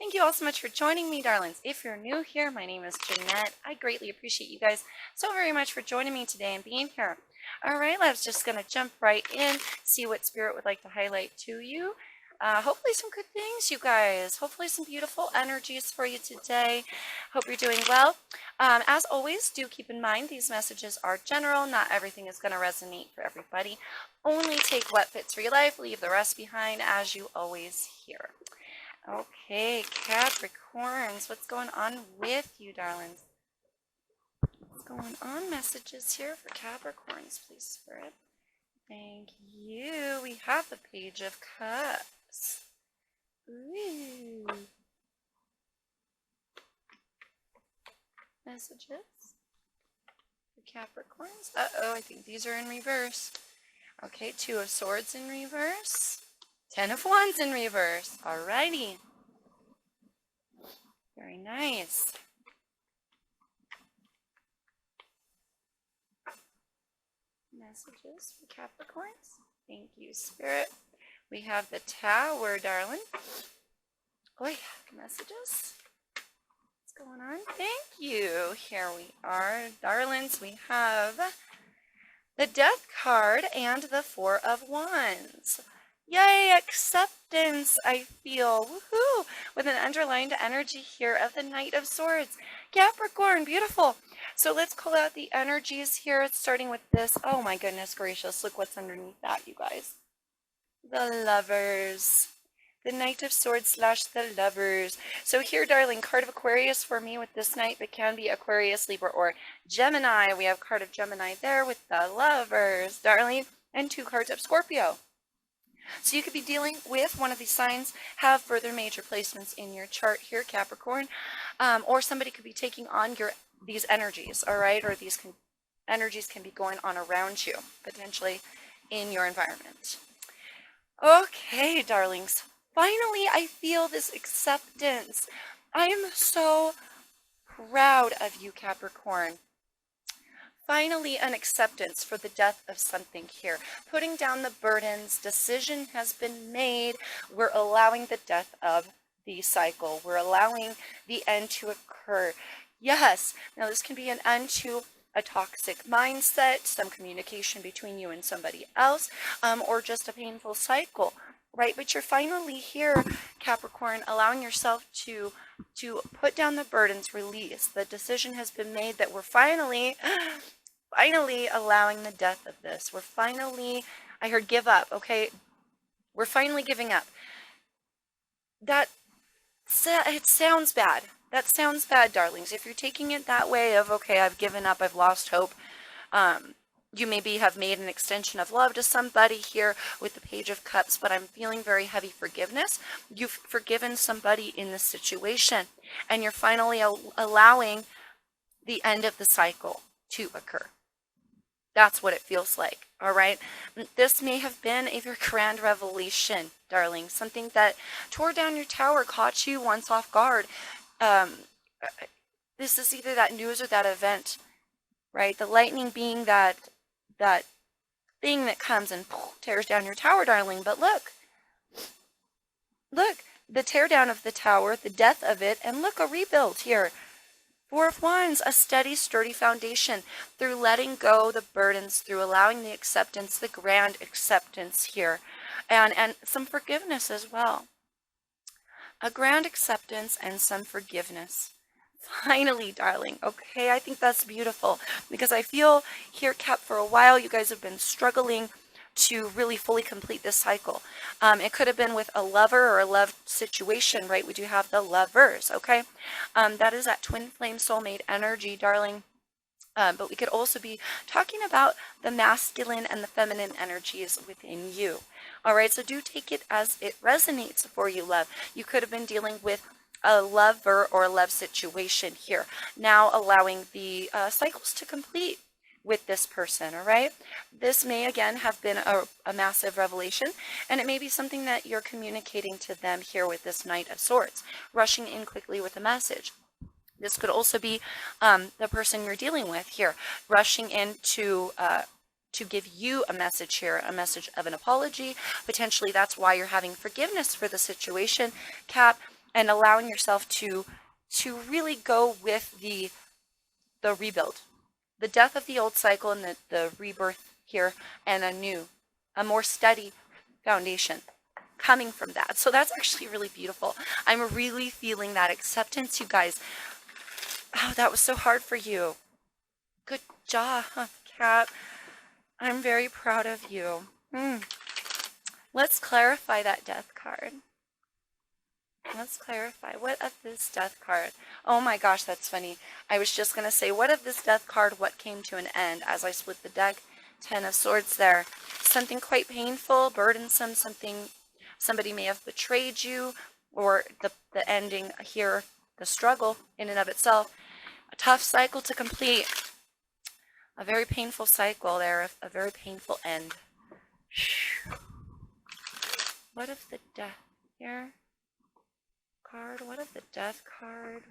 Thank you all so much for joining me, darlings. If you're new here, my name is Jeanette. I greatly appreciate you guys so very much for joining me today and being here. All right, let's just going to jump right in, see what Spirit would like to highlight to you. Hopefully some good things, you guys. Hopefully some beautiful energies for you today. Hope you're doing well. As always, do keep in mind these messages are general. Not everything is going to resonate for everybody. Only take what fits for your life. Leave the rest behind, as you always hear. Okay, Capricorns, what's going on with you, darlings? What's going on? Messages here for Capricorns, please, Spirit. Thank you. We have the Page of Cups. Ooh. Messages for Capricorns. Uh-oh, I think these are in reverse. Okay, Two of Swords in reverse. 10 of Wands in reverse. Alrighty. Very nice. Messages for Capricorns. Thank you, Spirit. We have the Tower, darling. Oh, yeah. Messages. What's going on? Thank you. Here we are, darlings. We have the Death card and the Four of Wands. Yay, acceptance, I feel. Woohoo! With an underlined energy here of the Knight of Swords. Capricorn, beautiful. So let's call out the energies here, starting with this. Oh my goodness gracious, look what's underneath that, you guys. The Lovers. The Knight of Swords / the Lovers. So here, darling, card of Aquarius for me with this Knight, but can be Aquarius, Libra, or Gemini. We have card of Gemini there with the Lovers, darling, and 2 cards of Scorpio. So you could be dealing with one of these signs, have further major placements in your chart here, Capricorn, or somebody could be taking on these energies, all right, or these energies can be going on around you, potentially in your environment. Okay, darlings, finally I feel this acceptance. I am so proud of you, Capricorn. Finally, an acceptance for the death of something here. Putting down the burdens, decision has been made. We're allowing the death of the cycle. We're allowing the end to occur. Yes, now this can be an end to a toxic mindset, some communication between you and somebody else, or just a painful cycle, right? But you're finally here, Capricorn, allowing yourself to put down the burdens, release. The decision has been made that we're finally allowing the death of this. We're finally, I heard give up, okay? We're finally giving up. It sounds bad. That sounds bad, darlings. If you're taking it that way of, okay, I've given up, I've lost hope, you maybe have made an extension of love to somebody here with the Page of Cups, but I'm feeling very heavy forgiveness. You've forgiven somebody in this situation, and you're finally allowing the end of the cycle to occur. That's what it feels like, all right? This may have been a very grand revelation, darling. Something that tore down your tower, caught you once off guard. This is either that news or that event, right? The lightning being that thing that comes and tears down your tower, darling. But look, the tear down of the tower, the death of it, and look, a rebuild here. 4 of Wands, a steady, sturdy foundation through letting go the burdens, through allowing the acceptance, the grand acceptance here, and some forgiveness as well. A grand acceptance and some forgiveness. Finally, darling. Okay, I think that's beautiful because I feel here, Cap, for a while you guys have been struggling to really fully complete this cycle. It could have been with a lover or a love situation, right? We do have the Lovers, okay? That is that twin flame soulmate energy, darling. But we could also be talking about the masculine and the feminine energies within you. All right, so do take it as it resonates for you, love. You could have been dealing with a lover or a love situation here. Now allowing the cycles to complete with this person, all right? This may, again, have been a massive revelation, and it may be something that you're communicating to them here with this Knight of Swords, rushing in quickly with a message. This could also be the person you're dealing with here, rushing in to give you a message here, a message of an apology. Potentially that's why you're having forgiveness for the situation, Cap, and allowing yourself to really go with the rebuild, the death of the old cycle and the rebirth here, and a more steady foundation coming from that. So that's actually really beautiful. I'm really feeling that acceptance, you guys. Oh, that was so hard for you. Good job, Cap. I'm very proud of you. Let's clarify that death card. Let's clarify. What of this death card? Oh my gosh, that's funny. I was just going to say, what of this death card, what came to an end as I split the deck? 10 of Swords there. Something quite painful, burdensome, somebody may have betrayed you, or the ending here, the struggle in and of itself. A tough cycle to complete. A very painful cycle there, a very painful end. What of the death here? Card, what of the death card?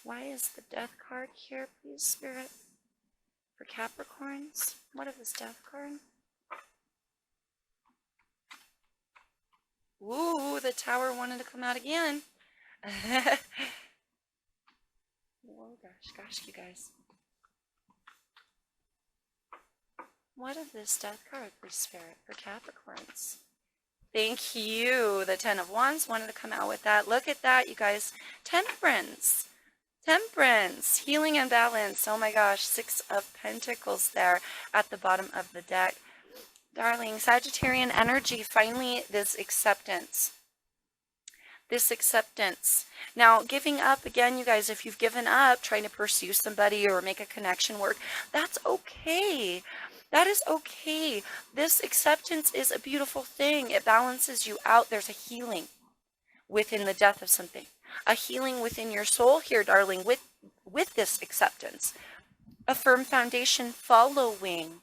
Why is the death card here, please, Spirit? For Capricorns, what of this death card? Ooh, the Tower wanted to come out again. Oh gosh, you guys. What of this death card, please, Spirit, for Capricorns? Thank you. The 10 of Wands wanted to come out with that. Look at that, you guys. Temperance. Temperance. Healing and balance. Oh my gosh. 6 of Pentacles there at the bottom of the deck. Darling, Sagittarian energy. Finally, this acceptance. This acceptance. Now, giving up, again, you guys, if you've given up trying to pursue somebody or make a connection work, that's okay. That is okay. This acceptance is a beautiful thing. It balances you out. There's a healing within the death of something. A healing within your soul here, darling, with this acceptance. A firm foundation following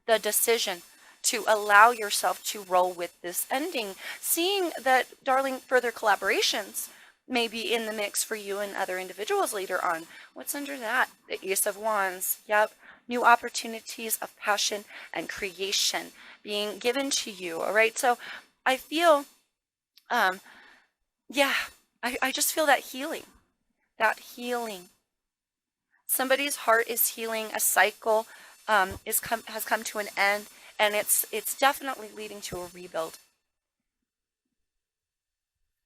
the decision to allow yourself to roll with this ending. Seeing that, darling, further collaborations may be in the mix for you and other individuals later on. What's under that? The Ace of Wands. Yep. New opportunities of passion and creation being given to you. All right. So I feel, yeah, I just feel that healing, Somebody's heart is healing. A cycle has come to an end, and it's definitely leading to a rebuild.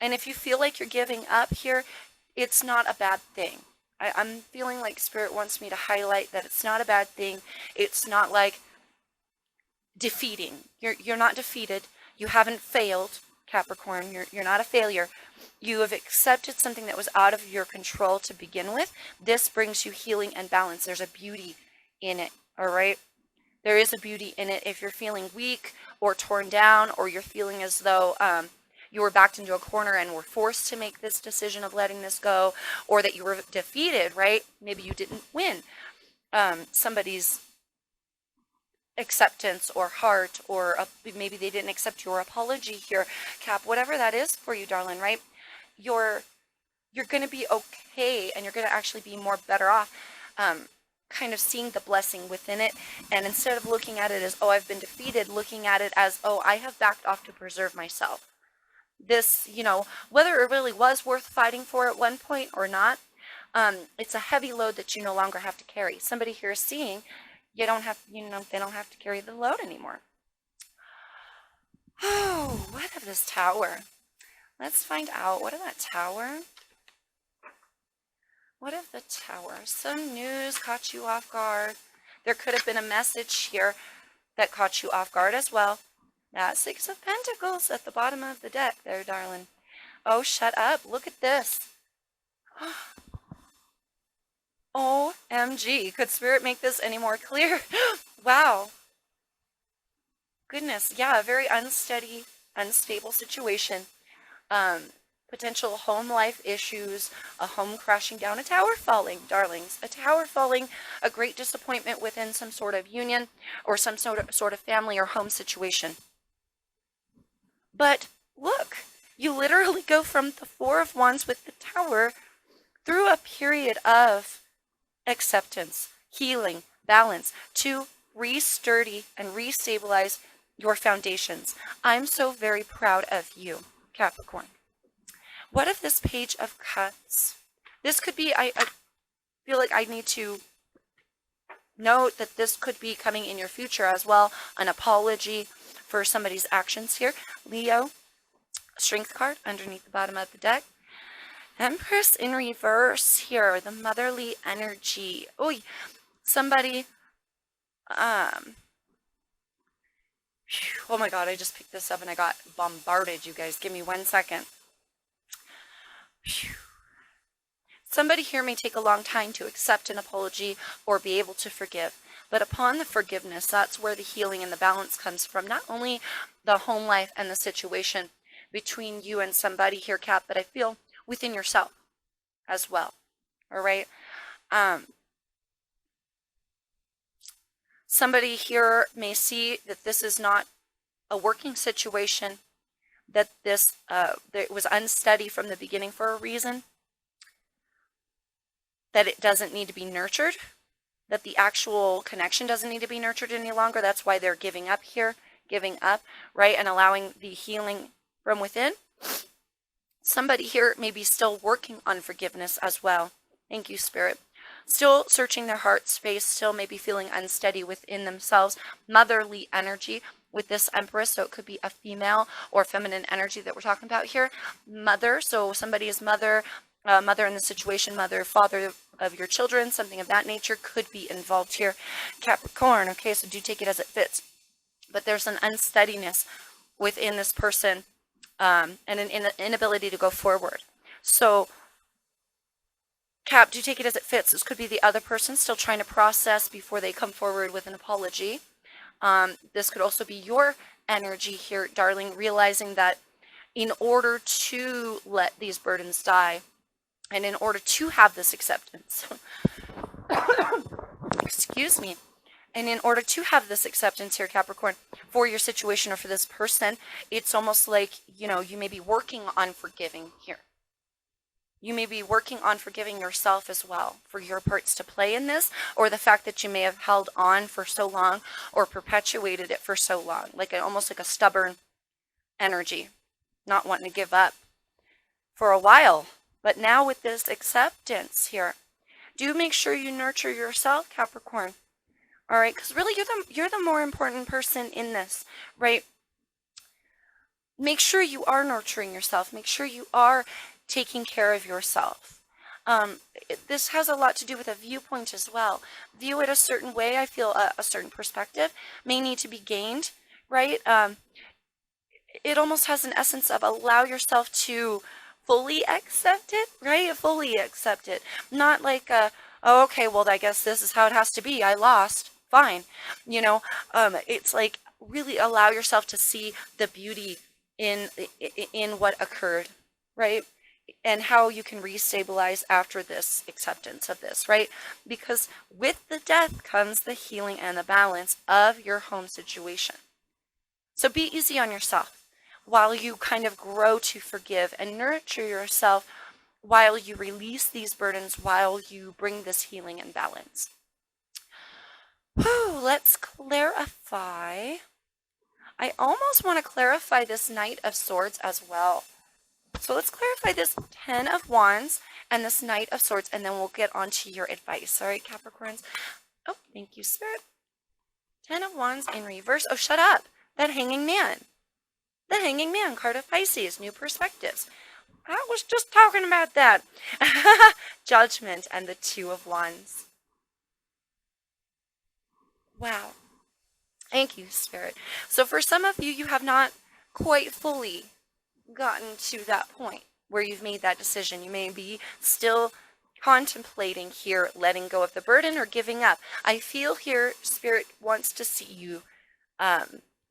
And if you feel like you're giving up here, it's not a bad thing. I'm feeling like Spirit wants me to highlight that it's not a bad thing. It's not like defeating. You're not defeated. You haven't failed, Capricorn. You're not a failure. You have accepted something that was out of your control to begin with. This brings you healing and balance. There's a beauty in it, all right? There is a beauty in it. If you're feeling weak or torn down, or you're feeling as though you were backed into a corner and were forced to make this decision of letting this go, or that you were defeated, right? Maybe you didn't win somebody's acceptance or heart, or maybe they didn't accept your apology here, Cap. Whatever that is for you, darling, right? You're going to be okay, and you're going to actually be more better off kind of seeing the blessing within it. And instead of looking at it as, oh, I've been defeated, looking at it as, oh, I have backed off to preserve myself. This, whether it really was worth fighting for at one point or not, it's a heavy load that you no longer have to carry. Somebody here is seeing they don't have to carry the load anymore. Oh, what of this Tower? Let's find out. What of that Tower? What of the Tower? Some news caught you off guard. There could have been a message here that caught you off guard as well. That 6 of Pentacles at the bottom of the deck there, darling. Oh, shut up. Look at this. OMG. Could Spirit make this any more clear? Wow. Goodness. Yeah, a very unsteady, unstable situation. Potential home life issues, a home crashing down, a tower falling, darlings. A tower falling, a great disappointment within some sort of union or some sort of family or home situation. But look, you literally go from the 4 of Wands with the Tower through a period of acceptance, healing, balance, to re-sturdy and What if this Page of Cups? This could be, I feel like I need to note that this could be coming in your future as well. An apology for somebody's actions here. Leo, Strength card underneath the bottom of the deck. Empress in reverse here, the motherly energy. Oh, somebody, oh my God, I just picked this up and I got bombarded, you guys. Give me 1 second. Somebody here may take a long time to accept an apology or be able to forgive. But upon the forgiveness, that's where the healing and the balance comes from. Not only the home life and the situation between you and somebody here, Cap, but I feel within yourself as well. All right. Somebody here may see that this is not a working situation, that this that it was unsteady from the beginning for a reason, that it doesn't need to be nurtured, that the actual connection doesn't need to be nurtured any longer. That's why they're giving up here, right, and allowing the healing from within. Somebody here may be still working on forgiveness as well. Thank you, Spirit. Still searching their heart space, still maybe feeling unsteady within themselves. Motherly energy with this Empress, so it could be a female or feminine energy that we're talking about here. Mother, so somebody is mother, mother in the situation, mother, father of your children, something of that nature could be involved here. Capricorn, okay, so do take it as it fits. But there's an unsteadiness within this person, and an inability to go forward. So, Cap, do take it as it fits. This could be the other person still trying to process before they come forward with an apology. This could also be your energy here, darling, realizing that in order to let these burdens die, and in order to have this acceptance, excuse me, and in order to have this acceptance here, Capricorn, for your situation or for this person, it's almost like, you know, you may be working on forgiving here. You may be working on forgiving yourself as well for your parts to play in this, or the fact that you may have held on for so long or perpetuated it for so long, like almost like a stubborn energy, not wanting to give up for a while. But now with this acceptance here, do make sure you nurture yourself, Capricorn. All right, because really you're the more important person in this, right? Make sure you are nurturing yourself. Make sure you are taking care of yourself. This has a lot to do with a viewpoint as well. View it a certain way. I feel a certain perspective may need to be gained, right? It almost has an essence of allow yourself to fully accept it, right? Fully accept it. Not like, oh, okay, well, I guess this is how it has to be. I lost. Fine. You know, it's like really allow yourself to see the beauty in what occurred, right? And how you can restabilize after this acceptance of this, right? Because with the death comes the healing and the balance of your home situation. So be easy on yourself while you kind of grow to forgive and nurture yourself, while you release these burdens, while you bring this healing and balance. Whew, let's clarify. I almost want to clarify this Knight of Swords as well. So let's clarify this 10 of Wands and this Knight of Swords, and then we'll get on to your advice. All right, Capricorns. Oh, thank you, Spirit. 10 of Wands in reverse. Oh, shut up. That Hanging Man. The Hanging Man, card of Pisces, new perspectives. I was just talking about that. Judgment and the 2 of Wands. Wow. Thank you, Spirit. So for some of you, you have not quite fully gotten to that point where you've made that decision. You may be still contemplating here letting go of the burden or giving up. I feel here Spirit wants to see you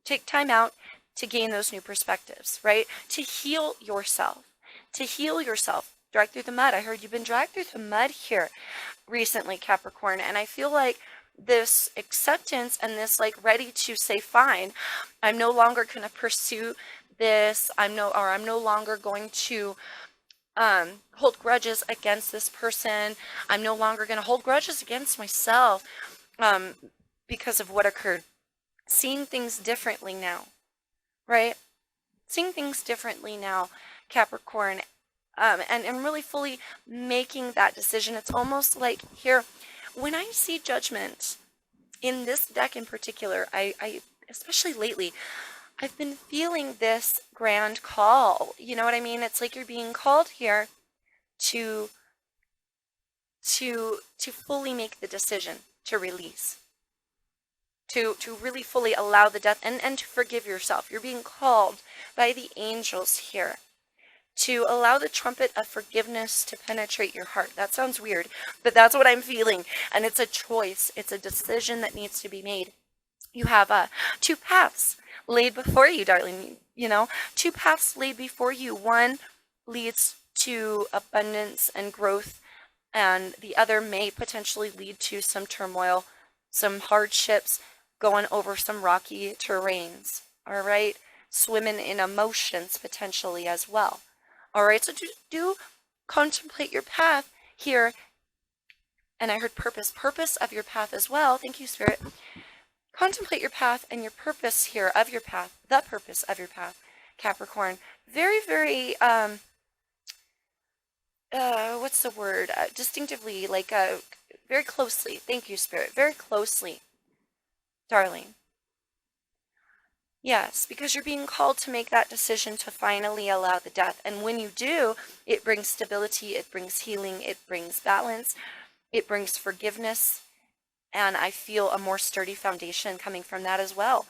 take time out to gain those new perspectives, right? To heal yourself. Drag through the mud. I heard you've been dragged through the mud here recently, Capricorn, and I feel like this acceptance and this like ready to say, fine, I'm no longer going to pursue this. I'm no longer going to hold grudges against this person. I'm no longer going to hold grudges against myself because of what occurred. Seeing things differently now, right? Seeing things differently now, Capricorn. and really fully making that decision. It's almost like here, when I see judgment in this deck in particular, I especially lately, I've been feeling this grand call. You know what I mean? It's like you're being called here to fully make the decision to release, to really fully allow the death, and to forgive yourself. You're being called by the angels here to allow the trumpet of forgiveness to penetrate your heart. That sounds weird, but that's what I'm feeling. And it's a choice. It's a decision that needs to be made. You have two paths laid before you, darling. You know, two paths laid before you. One leads to abundance and growth, and the other may potentially lead to some turmoil, some hardships, going over some rocky terrains. All right, swimming in emotions potentially as well. All right, so do contemplate your path here. And I heard purpose of your path as well. Thank you, Spirit. Contemplate your path and your purpose here of your path, the purpose of your path, Capricorn. Very, very, what's the word? Distinctively, like, very closely. Thank you, Spirit. Very closely, darling. Yes, because you're being called to make that decision to finally allow the death. And when you do, it brings stability, it brings healing, it brings balance, it brings forgiveness. And I feel a more sturdy foundation coming from that as well,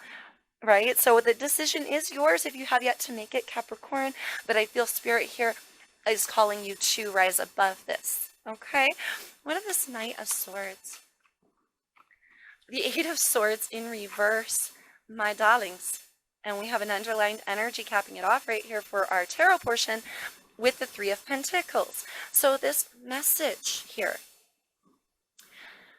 right? So the decision is yours if you have yet to make it, Capricorn. But I feel Spirit here is calling you to rise above this, okay? What is this Knight of Swords? The Eight of Swords in reverse, my darlings. And we have an underlined energy capping it off right here for our tarot portion with the Three of Pentacles. So this message here,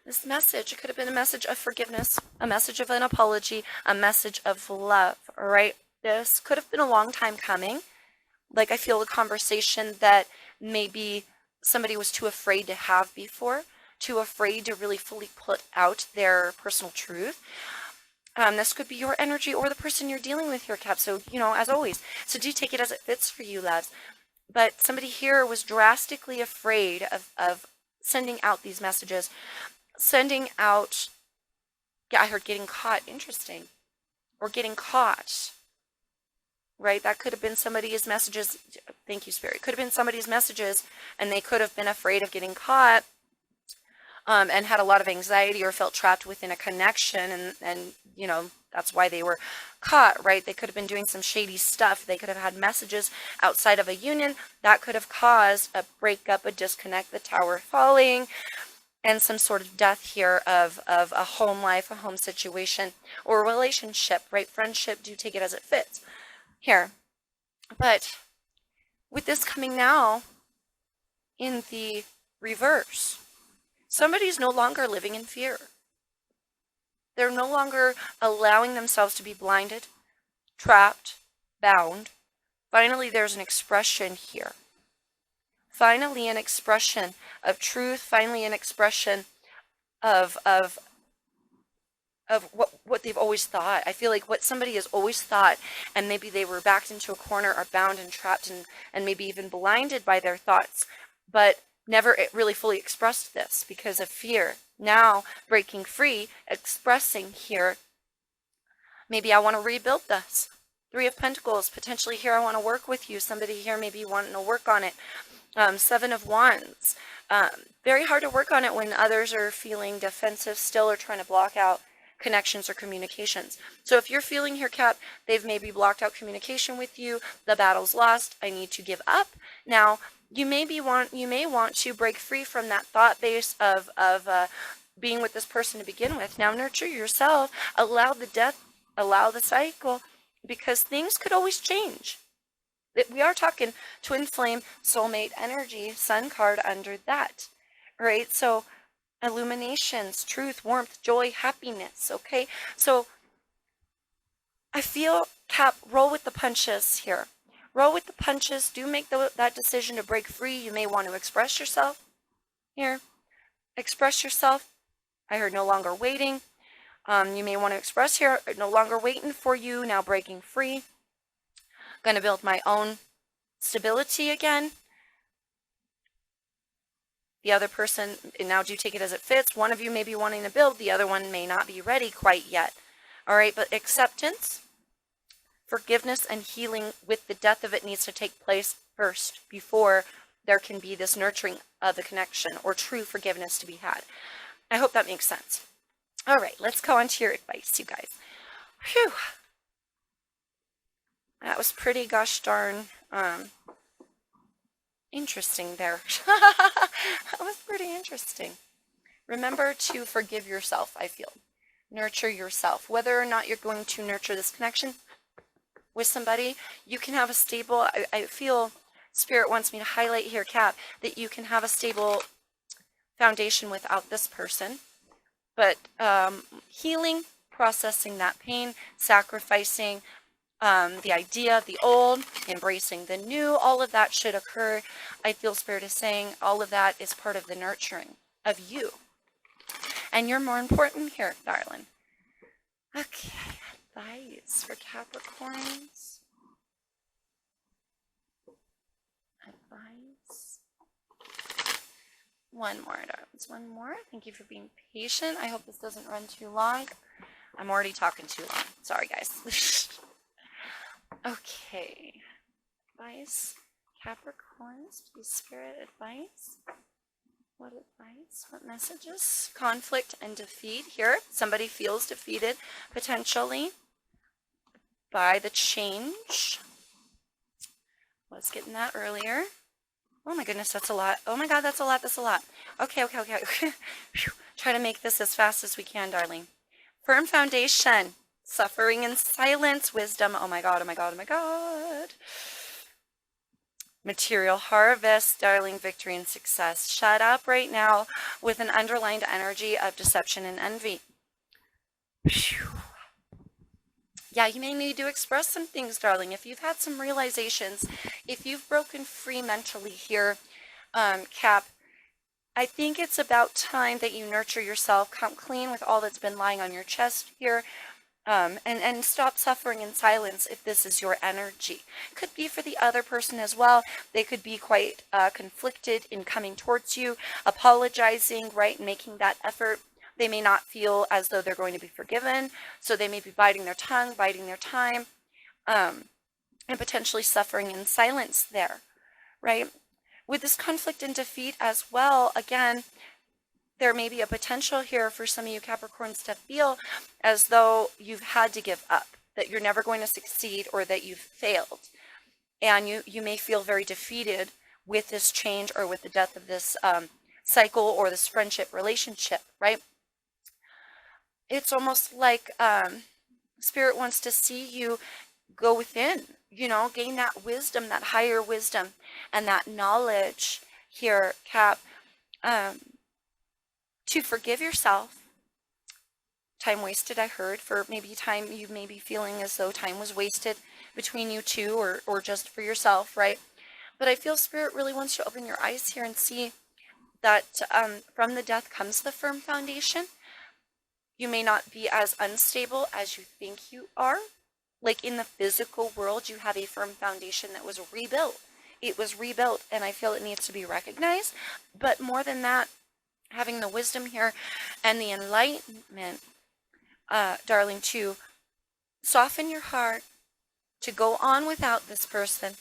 this message, it could have been a message of forgiveness, a message of an apology, a message of love, all right? This could have been a long time coming. Like I feel a conversation that maybe somebody was too afraid to have before, too afraid to really fully put out their personal truth. This could be your energy or the person you're dealing with here, Cap. So, you know, as always, so do take it as it fits for you, loves. But somebody here was drastically afraid of sending out these messages, sending out, yeah, I heard getting caught, interesting, or getting caught, right? That could have been somebody's messages. Thank you, Spirit. Could have been somebody's messages, and they could have been afraid of getting caught. And had a lot of anxiety or felt trapped within a connection, and you know, that's why they were caught, right? They could have been doing some shady stuff. They could have had messages outside of a union that could have caused a breakup, a disconnect, the tower falling, and some sort of death here of a home life, a home situation, or a relationship, right? Friendship, do take it as it fits here. But with this coming now in the reverse, somebody's no longer living in fear. They're no longer allowing themselves to be blinded, trapped, bound. Finally, there's an expression here. Finally, an expression of truth. Finally, an expression of what they've always thought. I feel like what somebody has always thought, and maybe they were backed into a corner or bound and trapped and maybe even blinded by their thoughts, but never really fully expressed this because of fear. Now breaking free, expressing here, maybe I want to rebuild this. Three of Pentacles, potentially here I want to work with you. Somebody here maybe wanting to work on it. Seven of Wands. Very hard to work on it when others are feeling defensive still or trying to block out connections or communications. So if you're feeling here, Cap, they've maybe blocked out communication with you, the battle's lost, I need to give up. Now, you may want to break free from that thought base of being with this person to begin with. Now nurture yourself, allow the death, allow the cycle, because things could always change. We are talking twin flame, soulmate energy, sun card under that, right? So illuminations, truth, warmth, joy, happiness, okay? So I feel, Cap, roll with the punches here. Roll with the punches. Do make that decision to break free. You may want to express yourself here. Express yourself. I heard no longer waiting. You may want to express here, no longer waiting for you, now breaking free. Going to build my own stability again. The other person, and now do take it as it fits. One of you may be wanting to build, the other one may not be ready quite yet. All right, but acceptance, forgiveness, and healing with the death of it needs to take place first before there can be this nurturing of the connection or true forgiveness to be had. I hope that makes sense. All right, let's go on to your advice, you guys. Phew. That was pretty gosh darn interesting there. That was pretty interesting. Remember to forgive yourself, I feel. Nurture yourself. Whether or not you're going to nurture this connection with somebody, you can have a stable, I feel Spirit wants me to highlight here, Cap, that you can have a stable foundation without this person. But healing, processing that pain, sacrificing the idea of the old, embracing the new, all of that should occur. I feel Spirit is saying all of that is part of the nurturing of you. And you're more important here, darling. Okay, advice for Capricorns. Advice. One more, darlings. One more. Thank you for being patient. I hope this doesn't run too long. I'm already talking too long. Sorry, guys. Okay. Advice. Capricorns. Please, Spirit, advice. What advice? What messages? Conflict and defeat. Here, somebody feels defeated, potentially, by the change. Was getting that earlier. Oh my goodness, that's a lot. Oh my God, that's a lot. That's a lot. Okay. Try to make this as fast as we can, darling. Firm foundation. Suffering in silence. Wisdom. Oh my God. Material harvest, darling, victory and success. Shut up right now with an underlined energy of deception and envy. Whew. Yeah, you may need to express some things, darling. If you've had some realizations, if you've broken free mentally here, Cap, I think it's about time that you nurture yourself, come clean with all that's been lying on your chest here, and stop suffering in silence if this is your energy. Could be for the other person as well. They could be quite conflicted in coming towards you, apologizing, right, and making that effort. They may not feel as though they're going to be forgiven, so they may be biting their tongue, biding their time, and potentially suffering in silence there, right? With this conflict and defeat as well, again, there may be a potential here for some of you Capricorns to feel as though you've had to give up, that you're never going to succeed or that you've failed. And you may feel very defeated with this change or with the death of this cycle or this friendship relationship, right? It's almost like Spirit wants to see you go within, gain that wisdom, that higher wisdom and that knowledge here, Cap, to forgive yourself. Time wasted, I heard, for maybe time you may be feeling as though time was wasted between you two or just for yourself, right? But I feel Spirit really wants you to open your eyes here and see that from the death comes the firm foundation. You may not be as unstable as you think you are. Like in the physical world, you have a firm foundation that was rebuilt. It was rebuilt, and I feel it needs to be recognized. But more than that, having the wisdom here and the enlightenment, darling, to soften your heart, to go on without this person,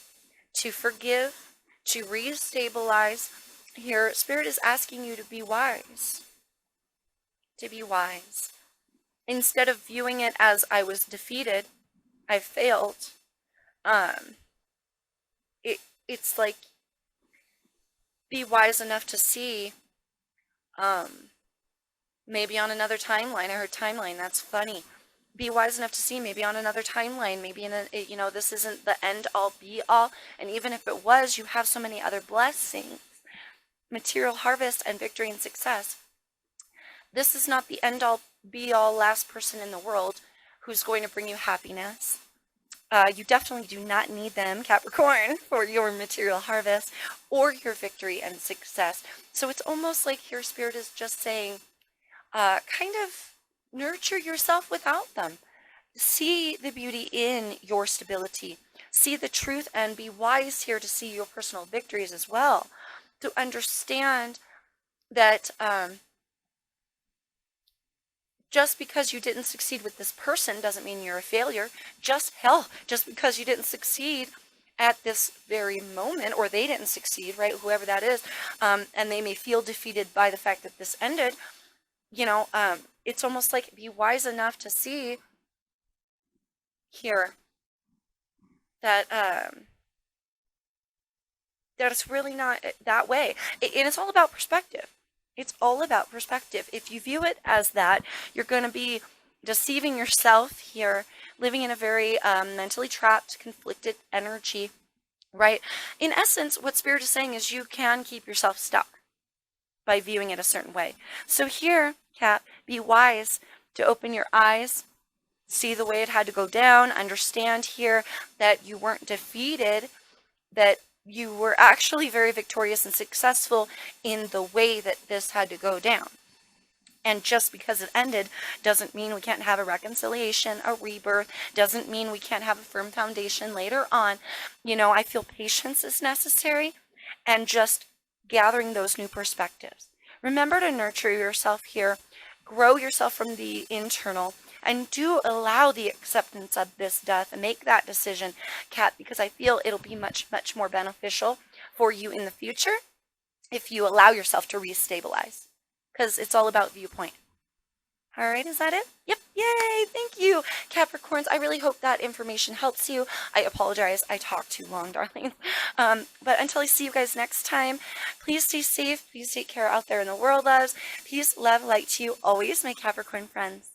to forgive, to restabilize. Here, Spirit is asking you to be wise. To be wise. Instead of viewing it as I was defeated, I failed, it's like, be wise enough to see, maybe on another timeline. I heard timeline, that's funny. Be wise enough to see maybe on another timeline, maybe in this isn't the end all be all, and even if it was, you have so many other blessings, material harvest and victory and success. This is not the end all be all last person in the world who's going to bring you happiness. You definitely do not need them, Capricorn, for your material harvest or your victory and success. So it's almost like your Spirit is just saying, kind of nurture yourself without them. See the beauty in your stability. See the truth and be wise here to see your personal victories as well. To understand that just because you didn't succeed with this person doesn't mean you're a failure. Just because you didn't succeed at this very moment, or they didn't succeed, right? Whoever that is, and they may feel defeated by the fact that this ended, it's almost like be wise enough to see here that that it's really not that way. And it's all about perspective. It's all about perspective. If you view it as that, you're going to be deceiving yourself here, living in a very mentally trapped, conflicted energy, right? In essence, what Spirit is saying is you can keep yourself stuck by viewing it a certain way. So here, Kat, be wise to open your eyes, see the way it had to go down, understand here that you weren't defeated, that you were actually very victorious and successful in the way that this had to go down. And just because it ended doesn't mean we can't have a reconciliation, a rebirth, doesn't mean we can't have a firm foundation later on. I feel patience is necessary, and just gathering those new perspectives. Remember to nurture yourself here, grow yourself from the internal, and do allow the acceptance of this death and make that decision, Kat, because I feel it'll be much, much more beneficial for you in the future if you allow yourself to restabilize, because it's all about viewpoint. All right, is that it? Yep, yay, thank you, Capricorns. I really hope that information helps you. I apologize, I talked too long, darling. But until I see you guys next time, please stay safe, please take care out there in the world, loves. Peace, love, light to you always, my Capricorn friends.